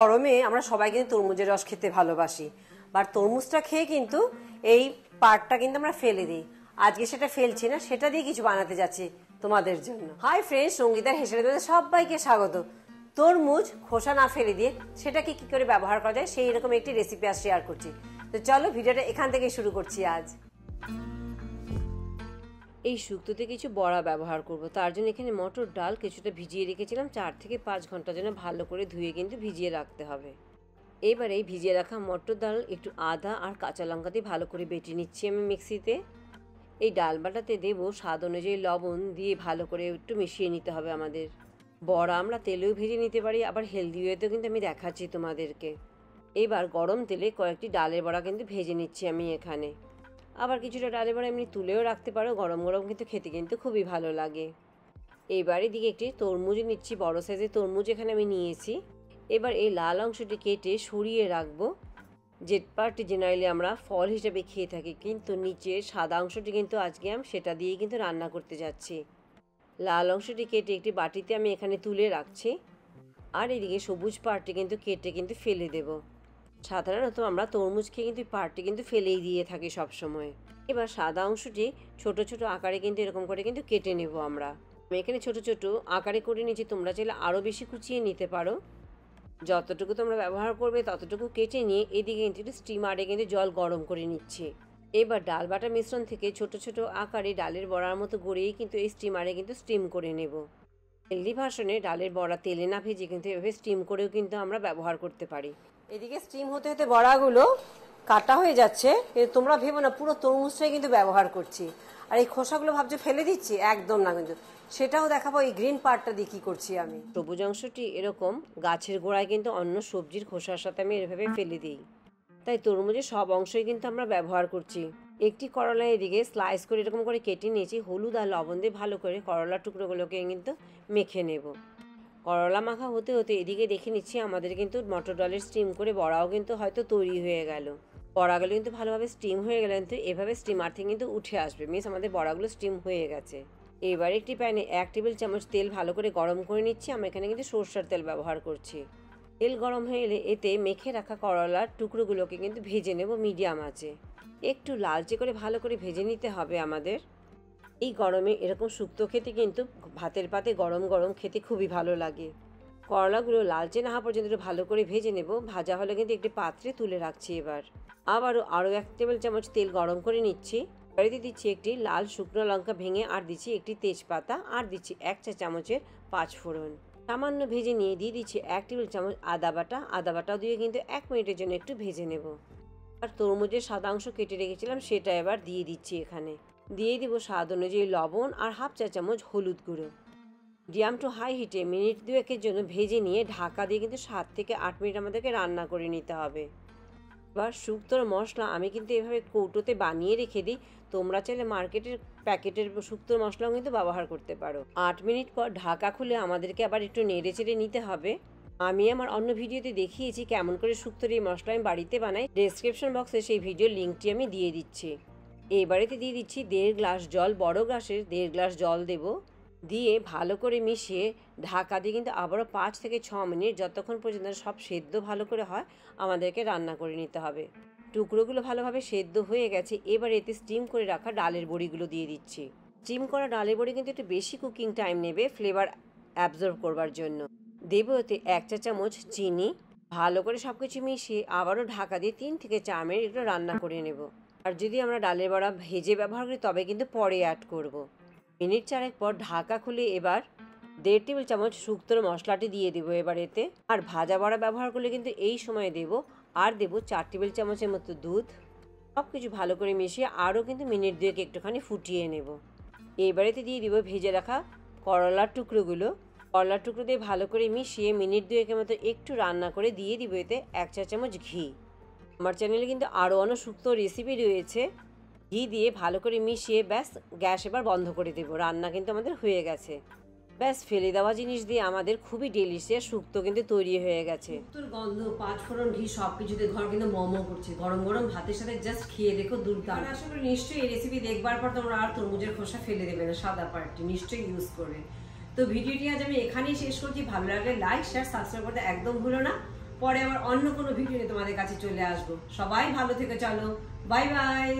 গরমে আমরা সবাই কিন্তু তরমুজের রস খেতে ভালোবাসি, বাট তরমুজটা খেয়ে কিন্তু এই পার্টটা কিন্তু আমরা ফেলে দিই। আজকে সেটা ফেলছি না, সেটা দিয়ে কিছু বানাতে যাচ্ছি তোমাদের জন্য। হাই ফ্রেন্ডস, সঙ্গীতার হেসেলে তোমাদের সবাইকে স্বাগত। তরমুজ খোসা না ফেলে দিয়ে সেটাকে কি করে ব্যবহার করা যায় সেই রকম একটি রেসিপি আজ শেয়ার করছি। তো চলো ভিডিওটা এখান থেকে শুরু করছি। আজ এই শুক্তোতে কিছু বড়া ব্যবহার করব, তার জন্য এখানে মটর ডাল কিছুটা ভিজিয়ে রেখেছিলাম 4 থেকে 5 ঘন্টার জন্য। ভালো করে ধুয়ে কিন্তু ভিজিয়ে রাখতে হবে। এবার এই ভিজিয়ে রাখা মটর ডাল একটু আদা আর কাঁচা লঙ্কা দিয়ে ভালো করে বেটে নিচ্ছি আমি মিক্সিতে। এই ডাল বাটাতে দেবো স্বাদ অনুযায়ী লবণ দিয়ে ভালো করে একটু মিশিয়ে নিতে হবে আমাদের। বড়া আমরা তেলেও ভেজে নিতে পারি, আবার হেলদি ওয়েতেও কিন্তু আমি দেখাচ্ছি তোমাদেরকে। এবার গরম তেলে কয়েকটি ডালের বড়া কিন্তু ভেজে নিচ্ছি আমি এখানে। আবার কিছুটা ডালের বড়া এমনি তুলেও রাখতে পারো, গরম গরম কিন্তু খেতে কিন্তু খুবই ভালো লাগে। এবার এদিকে একটি তরমুজ নিচ্ছি, বড় সাইজের তরমুজ এখানে আমি নিয়েছি। এবার এই লাল অংশটি কেটে সরিয়ে রাখবো। যে পার্টটি জেনারেলি আমরা ফল হিসেবে খেয়ে থাকি, কিন্তু নিচের সাদা অংশটি কিন্তু আজকে আমি সেটা দিয়েই কিন্তু রান্না করতে যাচ্ছি। লাল অংশটি কেটে একটি বাটিতে আমি এখানে তুলে রাখছি। আর এদিকে সবুজ পার্টটি কিন্তু কেটে কিন্তু ফেলে দেব। সাধারণত আমরা তরমুজ খেয়ে কিন্তু পার্টটি কিন্তু ফেলেই দিয়ে থাকি সব সময়। এবার সাদা অংশটি ছোট ছোট আকারে কিন্তু এরকম করে কিন্তু কেটে নেব আমরা। আমি এখানে ছোট ছোট আকারে করে নিচ্ছি, তোমরা চাইলে আরও বেশি কুচিয়ে নিতে পারো। যতটুকু তোমরা ব্যবহার করবে ততটুকু কেটে নিয়ে এদিকে কিন্তু স্টিমারে কিন্তু জল গরম করে নিচ্ছি। এবার ডাল বাটা মিশ্রণ থেকে ছোট ছোট আকারে ডালের বড়ার মতো গড়িয়েই কিন্তু এই স্টিমারে কিন্তু স্টিম করে নেব। হেলদি ভার্সনে ডালের বড়া তেলে না ভেজে কিন্তু এভাবে স্টিম করেও কিন্তু আমরা ব্যবহার করতে পারি। এদিকে স্টিম হতে হতে বড়াগুলো কাটা হয়ে যাচ্ছে, কিন্তু তোমরা ভেবো না পুরো তরমুজটাই কিন্তু ব্যবহার করছি। আর এই খোসাগুলো ভাবছো ফেলে দিচ্ছি, একদম না, কিন্তু সেটাও দেখাবো এই গ্রিন পার্টটা দিয়ে কি করছি আমি। সবুজ অংশটি এরকম গাছের গোড়ায় কিন্তু অন্য সবজির খোসার সাথে আমি এভাবে ফেলে দিই, তাই তরমুজের সব অংশই কিন্তু আমরা ব্যবহার করছি। একটি করলা এদিকে স্লাইস করে এরকম করে কেটে নিয়েছি, হলুদ আর লবণ দিয়ে ভালো করে করলার টুকরোগুলোকে কিন্তু মেখে নেব। করলা মাখা হতে হতে এদিকে দেখে নিচ্ছি আমাদের কিন্তু মটর ডালের স্টিম করে বড়াও কিন্তু হয়তো তৈরি হয়ে গেল। বড়াগুলো কিন্তু ভালোভাবে স্টিম হয়ে গেলে কিন্তু এভাবে স্টিমার থেকে কিন্তু উঠে আসবে, মিন্স আমাদের বড়াগুলো স্টিম হয়ে গেছে। এবার একটি প্যানে 1 টেবিল চামচ তেল ভালো করে গরম করে নিচ্ছি। আমি এখানে কিন্তু সরষের তেল ব্যবহার করছি। তেল গরম হয়ে এলে এতে মেখে রাখা করলার টুকরোগুলোকে কিন্তু ভেজে নেব মিডিয়াম আঁচে। একটু লালচে করে ভালো করে ভেজে নিতে হবে আমাদের। এই গরমে এরকম শুক্তো খেতে কিন্তু ভাতের পাতে গরম গরম খেতে খুবই ভালো লাগে। করলাগুলো লালচে না হওয়া পর্যন্ত একটু ভালো করে ভেজে নেব। ভাজা হলে কিন্তু একটি পাত্রে তুলে রাখছি। এবার আরও 1 টেবিল চামচ তেল গরম করে নিচ্ছি। এবারে দিচ্ছি একটি লাল শুকনো লঙ্কা ভেঙে, আর দিচ্ছি একটি তেজপাতা, আর দিচ্ছি 1 চা চামচের 5 ফোড়ন। সামান্য ভেজে নিয়ে দিয়ে দিচ্ছি 1 টেবিল চামচ আদা বাটা। আদা বাটাও দিয়ে কিন্তু 1 মিনিটের জন্য একটু ভেজে নেব। আর তরমুজের সাদা অংশ কেটে রেখেছিলাম সেটা এবার দিয়ে দিচ্ছি এখানে। দিয়ে দিব স্বাদ অনুযায়ী লবণ আর 1/2 চা চামচ হলুদ গুঁড়ো। মিডিয়াম টু হাই হিটে মিনিট 2-এর জন্য ভেজে নিয়ে ঢাকা দিয়ে কিন্তু 7 থেকে 8 মিনিট আমাদেরকে রান্না করে নিতে হবে। এবার শুক্তোর মশলা আমি কিন্তু এভাবে কৌটোতে বানিয়ে রেখে দিই, তোমরা চাইলে মার্কেটের প্যাকেটের শুক্তোর মশলাও কিন্তু ব্যবহার করতে পারো। 8 মিনিট পর ঢাকা খুলে আমাদেরকে আবার একটু নেড়ে চেড়ে নিতে হবে। আমি আমার অন্য ভিডিওতে দেখিয়েছি কেমন করে শুক্তোর এই মশলা আমি বাড়িতে বানাই, ডেসক্রিপশন বক্সে সেই ভিডিওর লিঙ্কটি আমি দিয়ে দিচ্ছি। এবারেতে দিয়ে দিচ্ছি 1.5 গ্লাস জল, বড় গ্লাসের 1.5 গ্লাস জল দেব। দিয়ে ভালো করে মিশিয়ে ঢাকা দিয়ে কিন্তু আবারও 5 থেকে 6 মিনিট, যতক্ষণ পর্যন্ত সব সেদ্ধ ভালো করে হয় আমাদেরকে রান্না করে নিতে হবে। টুকরোগুলো ভালোভাবে সেদ্ধ হয়ে গেছে। এবার এতে স্টিম করে রাখা ডালের বড়িগুলো দিয়ে দিচ্ছি। স্টিম করা ডালের বড়ি কিন্তু একটু বেশি কুকিং টাইম নেবে ফ্লেভার অ্যাবজর্ব করবার জন্য। দেবো এতে 1 চা চামচ চিনি। ভালো করে সব কিছু মিশিয়ে আবারও ঢাকা দিয়ে 3 থেকে 4 মিনিট একটু রান্না করে নেব। আর যদি আমরা ডালের বড়া ভেজে ব্যবহার করি তবে কিন্তু পরে অ্যাড করব। মিনিট 4 পর ঢাকা খুলে এবার 1.5 টেবিল চামচ শুক্তোর মশলাটি দিয়ে দেবো এবার এতে। আর ভাজা বড়া ব্যবহার করলে কিন্তু এই সময় দেব। আর দেব 4 টেবিল চামচের মতো দুধ। সব কিছু ভালো করে মিশিয়ে আরও কিন্তু মিনিট 2 একটুখানি ফুটিয়ে নেব। এবারেতে দিয়ে দিব ভেজে রাখা করলার টুকরোগুলো। করলার টুকরো দিয়ে ভালো করে মিশিয়ে মিনিট 2 মতো একটু রান্না করে দিয়ে দিব এতে 1 চা চামচ ঘি। আমার চ্যানেলে কিন্তু আরও অনেক শুক্তো রেসিপি রয়েছে। ঘি দিয়ে ভালো করে মিশিয়ে ব্যাস গ্যাস এবার বন্ধ করে দেবো। রান্না কিন্তু আমাদের হয়ে গেছে। ব্যাস ফেলে দেওয়া জিনিস দিয়ে আমাদের খুবই ডেলিশিয়াস শুক্তো কিন্তু তৈরি হয়ে গেছে। শুক্তোর গন্ধ, 5 ফোড়ন, ঘি সব কিছুতে ঘর কিন্তু মোমো করছে। গরম গরম ভাতের সাথে জাস্ট খেয়ে দেখো, দুর্দান্ত। আশা করি নিশ্চয়ই এই রেসিপি দেখবার পর তোমরা আর তরমুজের খোসা ফেলে দেবে না, সাদা পার্টটি নিশ্চয়ই ইউজ করবে। তো ভিডিওটি আজ আমি এখানেই শেষ করছি। ভালো লাগলে লাইক, শেয়ার, সাবস্ক্রাইব করতে একদম ভুলো না। পরে আবার অন্য কোনো ভিডিও নিয়ে তোমাদের কাছে চলে আসবো। সবাই ভালো থেকে চলো, বাই বাই।